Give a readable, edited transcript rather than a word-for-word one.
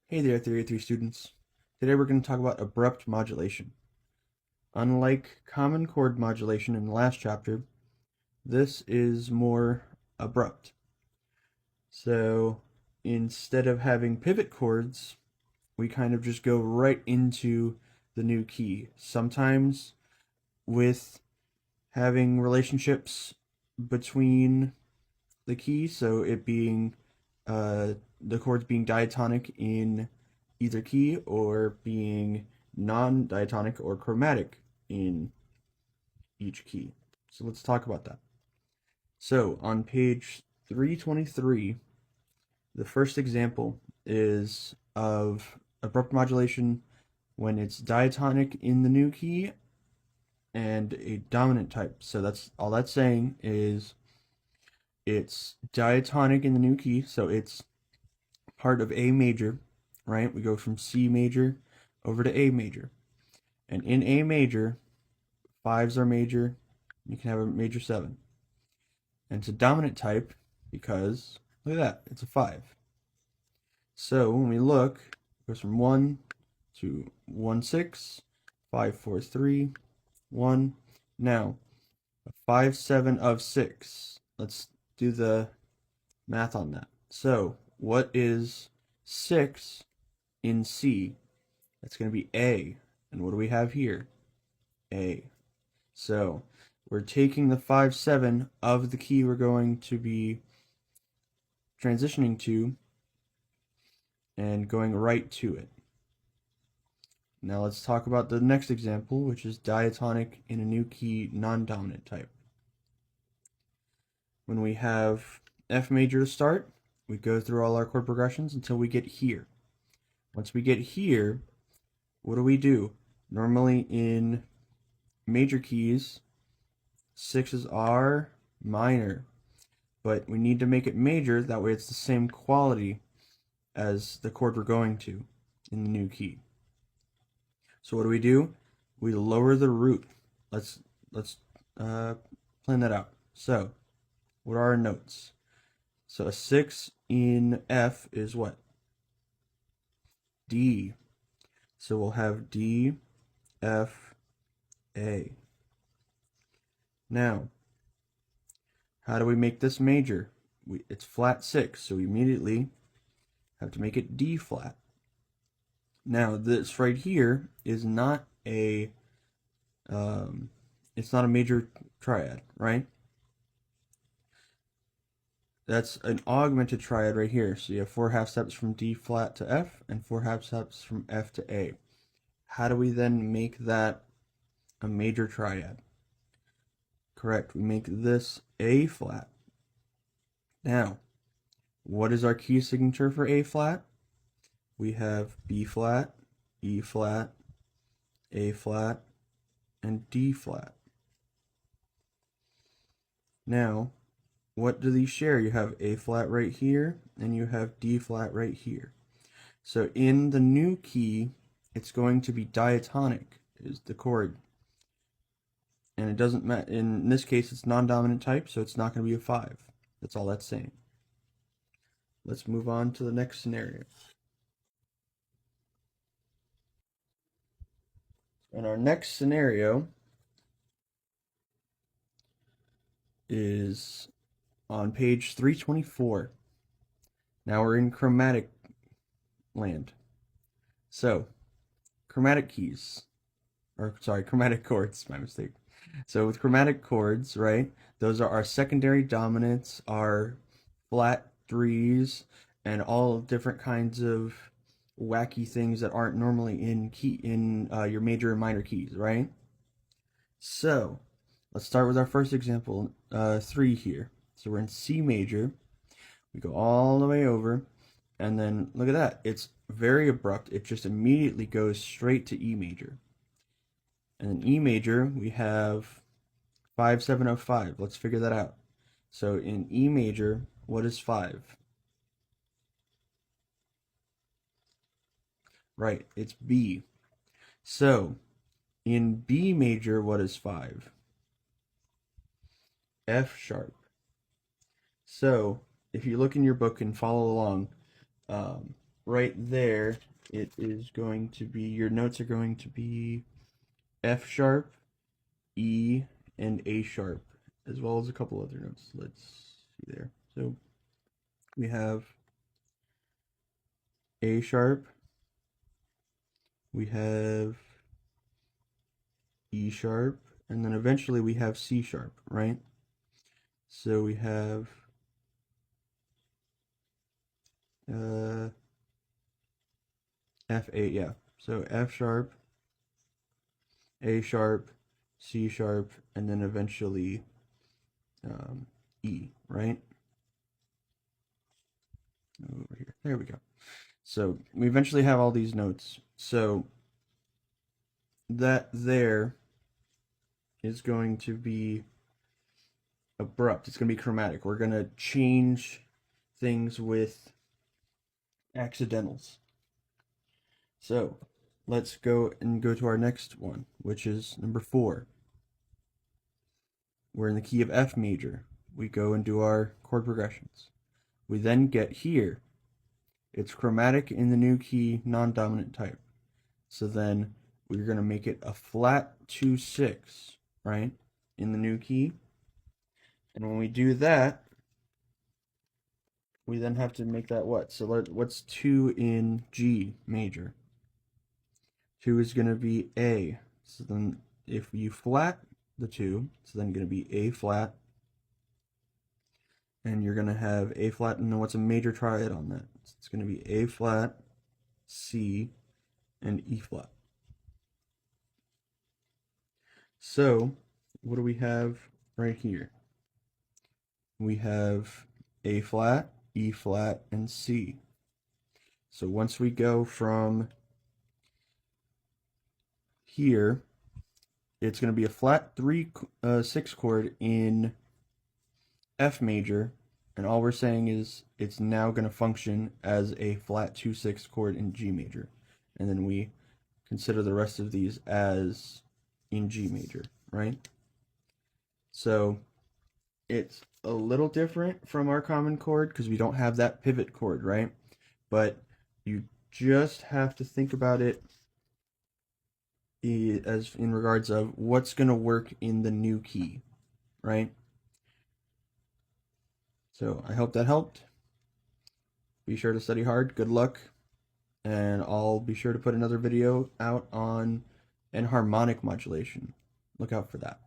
Hey there, Theory 3 students. Today we're going to talk about abrupt modulation. Unlike common chord modulation in the last chapter, this is more abrupt. So instead of having pivot chords, we kind of just go right into the new key. Sometimes with having relationships between the keys, so it being the chords being diatonic in either key or being non-diatonic or chromatic in each key. So let's talk about that. So on page 323, the first example is of abrupt modulation when it's diatonic in the new key and a dominant type. So that's all that's saying is it's diatonic in the new key, so it's part of A major, right? We go from C major over to A major. And in A major, fives are major. You can have a major 7. And it's a dominant type because, look at that, it's a 5. So when we look, it goes from 1 to 1, 6, 5, 4, 3, 1. Now, a 5, 7 of 6. Let's do the math on that. So, what is 6 in C? That's going to be A. And what do we have here? A. So, we're taking the 5, 7 of the key we're going to be transitioning to and going right to it. Now let's talk about the next example, which is diatonic in a new key non-dominant type. When we have F major to start, we go through all our chord progressions until we get here. Once we get here, what do? Normally in major keys, 6s are minor, but we need to make it major, that way it's the same quality as the chord we're going to in the new key. So what do? We lower the root. Let's plan that out. So, what are our notes? So a 6 in F is what? D. So we'll have D, F, A. Now, how do we make this major? It's flat 6, so we immediately have to make it D flat. Now, this right here is not a it's not a major triad, right? That's an augmented triad right here. So you have 4 half steps from D flat to F and 4 half steps from F to A. How do we then make that a major triad? Correct, we make this A flat. Now, what is our key signature for A flat? We have B flat, E flat, A flat, and D flat. Now, what do these share? You have A flat right here, and you have D flat right here. So in the new key, it's going to be diatonic, is the chord. And it doesn't matter, in this case it's non-dominant type, so it's not going to be a 5. That's all that's saying. Let's move on to the next scenario. And our next scenario is on page 324. Now we're in chromatic land. So, chromatic keys, or sorry, chromatic chords, my mistake. So with chromatic chords, right, those are our secondary dominants, our flat 3s, and all different kinds of wacky things that aren't normally in your major and minor keys, right? So let's start with our first example, 3 here. So we're in C major. We go all the way over, and then look at that. It's very abrupt. It just immediately goes straight to E major. And in E major, we have 5, 7 of 5. Let's figure that out. So in E major, what is 5? Right, it's B. So in B major, what is 5? F sharp. So if you look in your book and follow along, right there, it is going to be, your notes are going to be F sharp, E, and A sharp, as well as a couple other notes. Let's see there. So we have A sharp, we have E sharp, and then eventually we have C sharp, right? So we have F8, yeah. So F sharp, A sharp, C sharp, and then eventually E, right? Over here. There we go. So we eventually have all these notes. So that there is going to be abrupt. It's going to be chromatic. We're going to change things with accidentals. So let's go to our next one, which is number 4. We're in the key of F major. We go and do our chord progressions. We then get here. It's chromatic in the new key, non-dominant type. So then we're going to make it a flat 2-6, right, in the new key. And when we do that, we then have to make that what? So what's 2 in G major? 2 is going to be A. So then if you flat the 2, it's then going to be A flat. And you're going to have A flat, and then what's a major triad on that? It's going to be A flat, C, and E flat. So what do we have right here? We have A flat, E flat, and C. So once we go from here, it's going to be a flat 3-6 chord in F major, and all we're saying is it's now going to function as a flat 2-6 chord in G major, and then we consider the rest of these as in G major, right? So it's a little different from our common chord because we don't have that pivot chord, right? But you just have to think about it as in regards of what's going to work in the new key, right? So I hope that helped. Be sure to study hard. Good luck. And I'll be sure to put another video out on enharmonic modulation. Look out for that.